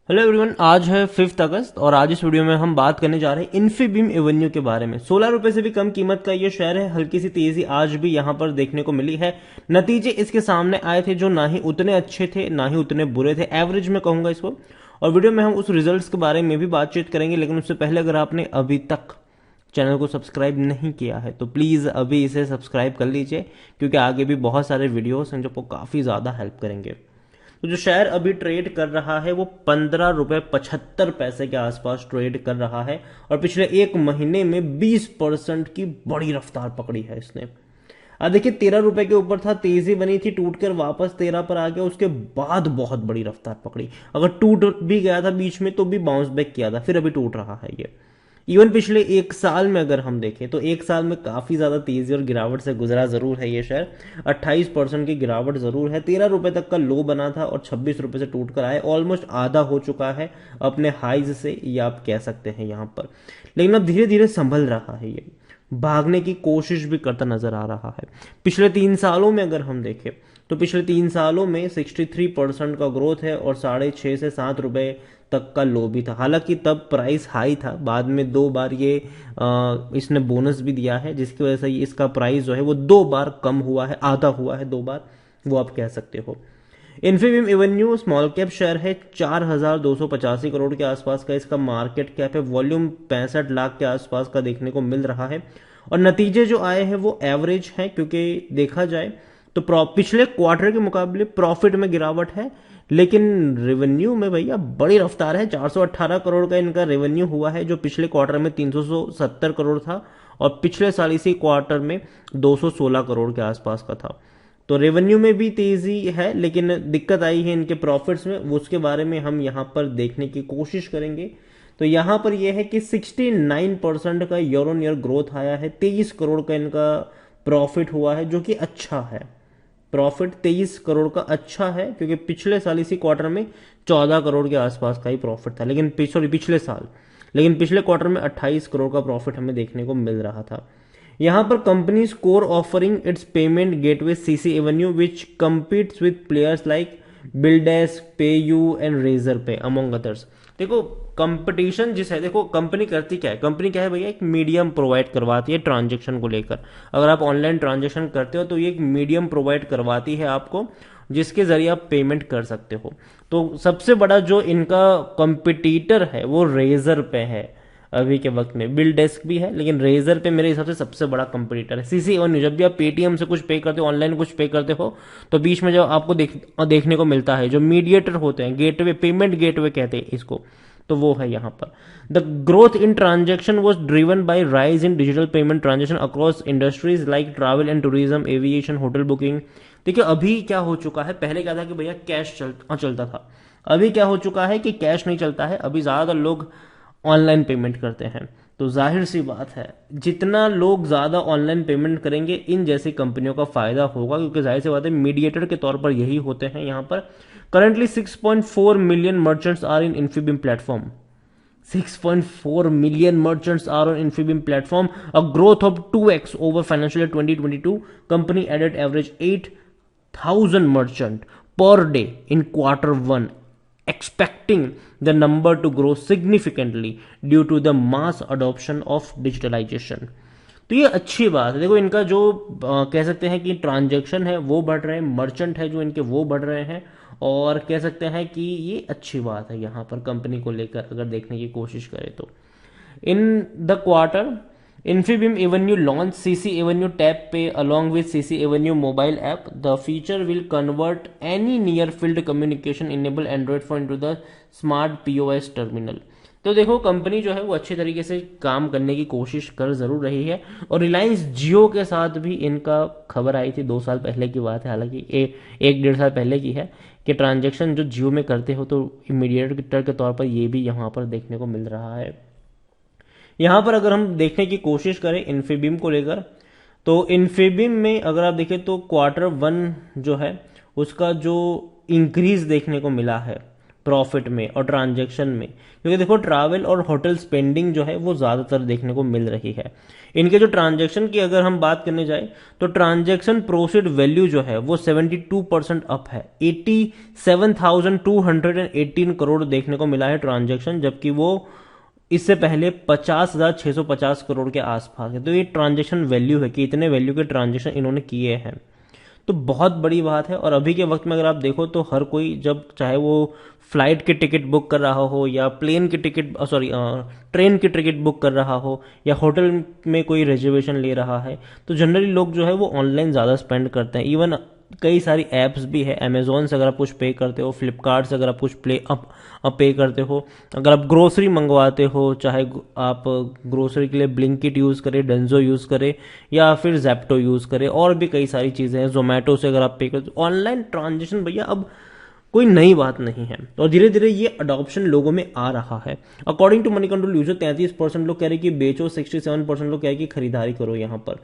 Hello everyone, आज है 5 अगस्त और आज इस वीडियो में हम बात करने जा रहे हैं इन्फीबीम एवेन्यू के बारे में। 16 रुपए से भी कम कीमत का ये शेयर है। हल्की सी तेजी आज भी यहां पर देखने को मिली है। नतीजे इसके सामने आए थे जो ना ही उतने अच्छे थे ना ही उतने बुरे थे, एवरेज में कहूंगा इसको। और वीडियो में हम उस रिजल्ट्स के बारे में भी बातचीत करेंगे, लेकिन उससे पहले अगर आपने अभी तक चैनल को सब्सक्राइब नहीं किया है तो प्लीज अभी इसे सब्सक्राइब कर लीजिए, क्योंकि आगे भी बहुत सारे वीडियोस हैं जो आपको काफी ज्यादा हेल्प करेंगे। तो जो शेयर अभी ट्रेड कर रहा है वो 15 रुपए 75 पैसे के आसपास ट्रेड कर रहा है और पिछले एक महीने में 20% की बड़ी रफ्तार पकड़ी है इसने। अब देखिए 13 रुपए के ऊपर था, तेजी बनी थी, टूटकर वापस 13 पर आ गया, उसके बाद बहुत बड़ी रफ्तार पकड़ी। अगर टूट भी गया था बीच में तो भी बाउंस बैक किया था, फिर अभी टूट रहा है ये। इवन पिछले एक साल में अगर हम देखें तो एक साल में काफी ज्यादा तेजी और गिरावट से गुजरा जरूर है ये शेयर। 28% की गिरावट जरूर है। 13 रुपए तक का लो बना था और 26 रुपए से टूट कर आए, ऑलमोस्ट आधा हो चुका है अपने हाइज से, ये आप कह सकते हैं यहां पर। लेकिन अब धीरे धीरे संभल रहा है ये, भागने की कोशिश भी करता नजर आ रहा है। पिछले 3 सालों में अगर हम देखें तो पिछले 3 सालों में 63% का ग्रोथ है और 6.5 से 7 रुपए तक का लो भी था। हालांकि तब प्राइस हाई था, बाद में 2 बार ये इसने बोनस भी दिया है, जिसकी वजह से इसका प्राइस जो है वो 2 बार कम हुआ है, आधा हुआ है 2 बार, वो आप कह सकते हो। Infibeam Avenue small cap share है, 4,285 करोड़ के आसपास का इसका मार्केट कैप है। वॉल्यूम 65 लाख के आसपास का देखने को मिल रहा है और नतीजे जो आए हैं वो एवरेज हैं, क्योंकि देखा जाए तो पिछले क्वार्टर के मुकाबले प्रॉफिट में गिरावट है, लेकिन रेवेन्यू में भैया बड़ी रफ्तार है। 418 करोड़ का इनका रेवेन्यू हुआ है, जो पिछले क्वार्टर में 370 करोड़ था और पिछले साल इसी क्वार्टर में 216 करोड़ के आसपास का था। तो रेवेन्यू में भी तेजी है, लेकिन दिक्कत आई है इनके प्रॉफिट्स में, उसके बारे में हम यहां पर देखने की कोशिश करेंगे। तो यहां पर यह है कि 69% का ईयर ऑन ईयर ग्रोथ आया है। 23 करोड़ का इनका प्रॉफिट हुआ है, जो कि अच्छा है। प्रॉफिट 23 करोड़ का अच्छा है, क्योंकि पिछले साल इसी क्वार्टर में 14 करोड़ के आसपास का ही प्रॉफिट था, लेकिन पिछले साल, लेकिन पिछले क्वार्टर में 28 करोड़ का प्रॉफिट हमें देखने को मिल रहा था। यहां पर company core offering its payment gateway CCAvenue which competes with players like BillDesk, PayU and Razorpay among others. देखो कंपटीशन जिस है, देखो कंपनी करती क्या है, कंपनी क्या है भैया, एक मीडियम प्रोवाइड करवाती है ट्रांजेक्शन को लेकर। अगर आप ऑनलाइन ट्रांजेक्शन करते हो तो ये एक मीडियम प्रोवाइड करवाती है आपको, जिसके जरिए आप पेमेंट कर सकते हो। तो सबसे बड़ा जो इनका कंपटीटर है वो रेजर पे है अभी के वक्त में। बिल डेस्क भी है, लेकिन रेजर पे मेरे हिसाब से सबसे बड़ा कंपटीटर है। सीसी एवेन्यू, जब भी आप पेटीएम से कुछ पे करते हो, ऑनलाइन कुछ पे करते हो, तो बीच में जो आपको देखने को मिलता है जो मीडिएटर होते हैं, गेटवे, पेमेंट गेटवे कहते हैं इसको, तो वो है यहां पर। The growth in transaction was driven by rise in digital payment transaction across industries like travel and tourism, aviation, hotel booking. देखिए अभी क्या हो चुका है, पहले क्या था कि भैया कैश चलता था, अभी क्या हो चुका है कि कैश नहीं चलता है, अभी ज्यादातर लोग ऑनलाइन पेमेंट करते हैं। तो जाहिर सी बात है, जितना लोग ज्यादा ऑनलाइन पेमेंट करेंगे इन जैसी कंपनियों का फायदा होगा, क्योंकि जाहिर सी बात है मीडिएटर के तौर पर यही होते हैं यहां पर। Currently 6.4 million merchants are in Infibeam platform. 6.4 million merchants are on Infibeam platform, a growth of 2x over financial year 2022. Company added average 8,000 merchant per day in quarter 1, expecting the number to grow significantly due to the mass adoption of digitalization. तो ये अच्छी बात है। देखो इनका जो कह सकते हैं कि ट्रांजैक्शन है वो बढ़ रहे हैं, मर्चेंट है जो इनके वो बढ़ रहे हैं, और कह सकते हैं कि ये अच्छी बात है यहां पर कंपनी को लेकर अगर देखने की कोशिश करें तो। In the quarter Infibeam Avenue launched CC Avenue Tap Pay along with CC Avenue mobile app. The feature will convert any near field communication enable Android phone into the smart POS terminal. तो देखो company जो है वो अच्छे तरीके से काम करने की कोशिश कर जरूर रही है, और रिलायंस जियो के साथ भी इनका खबर आई थी 2 साल पहले की बात है, हालांकि 1-1.5 साल पहले की है, कि ट्रांजैक्शन जो जियो में करते हो तो इमीडिएटर के तौर पर ये भी यहाँ पर देखने को मिल रहा है। यहां पर अगर हम देखने की कोशिश करें इन्फीबीम को लेकर, तो इन्फीबीम में अगर आप देखें तो क्वार्टर 1 जो है उसका जो इंक्रीज देखने को मिला है प्रॉफिट में और ट्रांजैक्शन में, क्योंकि देखो ट्रैवल और होटल स्पेंडिंग जो है वो ज़्यादातर देखने को मिल रही है। इनके जो ट्रांजैक्शन की अगर हम बात करने जाए तो ट्रांजैक्शन प्रोसीड वैल्यू जो है वो 72% अप है, 87,218 करोड़ देखने को मिला है ट्रांजैक्शन, जबकि वो इससे पहले 50,650 करोड़ के आसपास है। तो ये ट्रांजैक्शन वैल्यू है कि इतने वैल्यू के ट्रांजैक्शन इन्होंने किए हैं, तो बहुत बड़ी बात है। और अभी के वक्त में अगर आप देखो तो हर कोई, जब चाहे वो फ्लाइट की टिकट बुक कर रहा हो या प्लेन की टिकट ट्रेन की टिकट बुक कर रहा हो या होटल में कोई रिजर्वेशन ले रहा है, तो जनरली लोग जो है वो ऑनलाइन ज़्यादा स्पेंड करते हैं। इवन कई सारी ऐप्स भी है, अमेजोन से अगर आप कुछ पे करते हो, फ्लिपकार्ट से अगर आप कुछ पे करते हो, अगर आप ग्रोसरी मंगवाते हो, चाहे आप ग्रोसरी के लिए ब्लिंकिट यूज़ करें, डेंजो यूज़ करें या फिर जेप्टो यूज़ करें, और भी कई सारी चीज़ें हैं, जोमेटो से अगर आप पे करते हो, ऑनलाइन ट्रांजेक्शन भैया अब कोई नई बात नहीं है। और धीरे धीरे ये अडॉप्शन लोगों में आ रहा है। According to Moneycontrol user 33% लोग कह रहे हैं कि बेचो, 67% लोग कह रहे हैं कि खरीदारी करो। यहाँ पर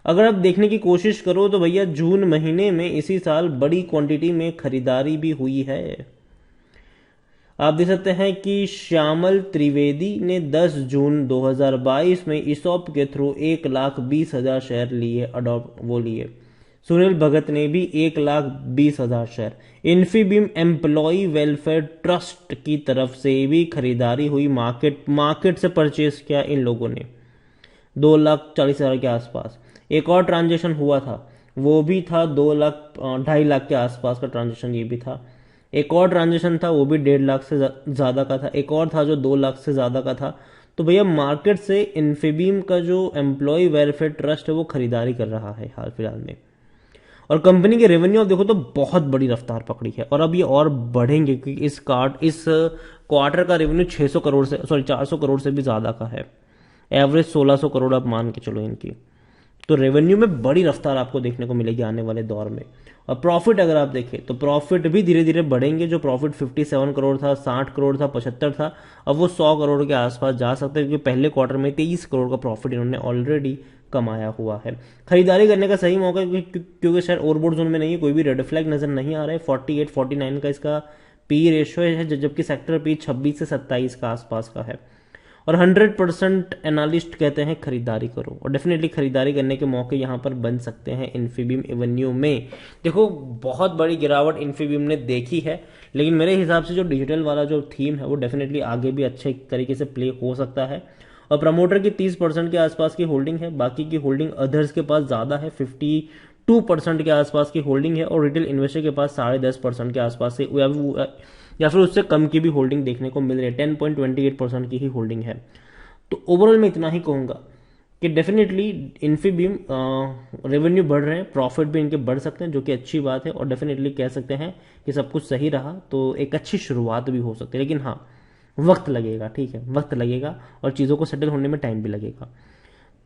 अगर आप देखने की कोशिश करो तो भैया जून महीने में इसी साल बड़ी क्वांटिटी में खरीदारी भी हुई है। आप देख सकते हैं कि श्यामल त्रिवेदी ने 10 जून 2022 में ईसॉप के थ्रू 1,20,000 शेयर लिए। सुनील भगत ने भी 1,20,000 share. Infibeam employee welfare trust की तरफ से भी खरीदारी हुई, मार्केट से परचेज किया इन लोगों ने 2,40,000 के आसपास। एक और ट्रांजेक्शन हुआ था, वो भी था 2,00,000-2.5 के आसपास का ट्रांजेक्शन, ये भी था। एक और ट्रांजेक्शन था, वो भी 1.5 लाख से ज़्यादा का था। एक और था जो 2 लाख से ज़्यादा का था। तो भैया मार्केट से इन्फीबीम का जो एम्प्लॉय वेलफेयर ट्रस्ट है वो खरीदारी कर रहा है हाल फिलहाल में। और कंपनी के रेवेन्यू आप देखो तो बहुत बड़ी रफ्तार पकड़ी है, और अब ये और बढ़ेंगे क्योंकि इस क्वार्टर का रेवेन्यू 400 करोड़ से भी ज़्यादा का है। एवरेज 1600 करोड़ आप मान के चलो इनकी। तो रेवेन्यू में बड़ी रफ्तार आपको देखने को मिलेगी आने वाले दौर में। और प्रॉफिट अगर आप देखें तो प्रॉफिट भी धीरे धीरे बढ़ेंगे। जो प्रॉफिट 57 करोड़ था, 60 करोड़ था, 75 था, अब वो 100 करोड़ के आसपास जा सकता है, क्योंकि पहले क्वार्टर में 23 करोड़ का प्रॉफिट इन्होंने ऑलरेडी कमाया हुआ है। खरीदारी करने का सही मौका क्योंकि शायद ओवरबोट जोन में नहीं है, कोई भी रेड फ्लैग नजर नहीं आ रहा है। 48-49 का इसका पी रेशियो है, जबकि सेक्टर पी 26 से 27 का आसपास का है। और 100% एनालिस्ट कहते हैं खरीदारी करो, और डेफिनेटली खरीदारी करने के मौके यहाँ पर बन सकते हैं इन्फीबीम एवेन्यू में। देखो बहुत बड़ी गिरावट इन्फीबीम ने देखी है, लेकिन मेरे हिसाब से जो डिजिटल वाला जो थीम है वो डेफिनेटली आगे भी अच्छे तरीके से प्ले हो सकता है। और प्रमोटर की 30% के आसपास की होल्डिंग है, बाकी की होल्डिंग अदर्स के पास ज़्यादा है, 52% के आसपास की होल्डिंग है, और रिटेल इन्वेस्टर के पास 10.5% के आसपास से या फिर उससे कम की भी होल्डिंग देखने को मिल रही है। 10.28% की ही होल्डिंग है। तो ओवरऑल मैं इतना ही कहूँगा कि डेफिनेटली इन्फीबीम रेवेन्यू बढ़ रहे हैं, प्रॉफिट भी इनके बढ़ सकते हैं, जो कि अच्छी बात है। और डेफिनेटली कह सकते हैं कि सब कुछ सही रहा तो एक अच्छी शुरुआत भी हो सकती है, लेकिन हाँ वक्त लगेगा, ठीक है, वक्त लगेगा और चीज़ों को सेटल होने में टाइम भी लगेगा।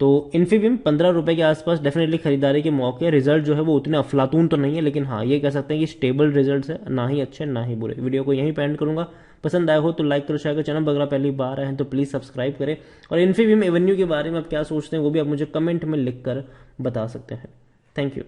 तो इन्फीबीम 15 रुपए के आसपास डेफिनेटली खरीदारी के मौके। रिजल्ट जो है वो उतने अफलातून तो नहीं है, लेकिन हाँ ये कह सकते हैं कि स्टेबल रिजल्ट्स है, ना ही अच्छे ना ही बुरे। वीडियो को यहीं पे एंड करूंगा। पसंद आया हो तो लाइक करो, शेयर करो। चैनल अगर पहली बार आए हैं तो प्लीज़ सब्सक्राइब करें। और इन्फीबीम एवेन्यू के बारे में आप क्या सोचते हैं वो भी आप मुझे कमेंट में लिख कर बता सकते हैं। Thank you.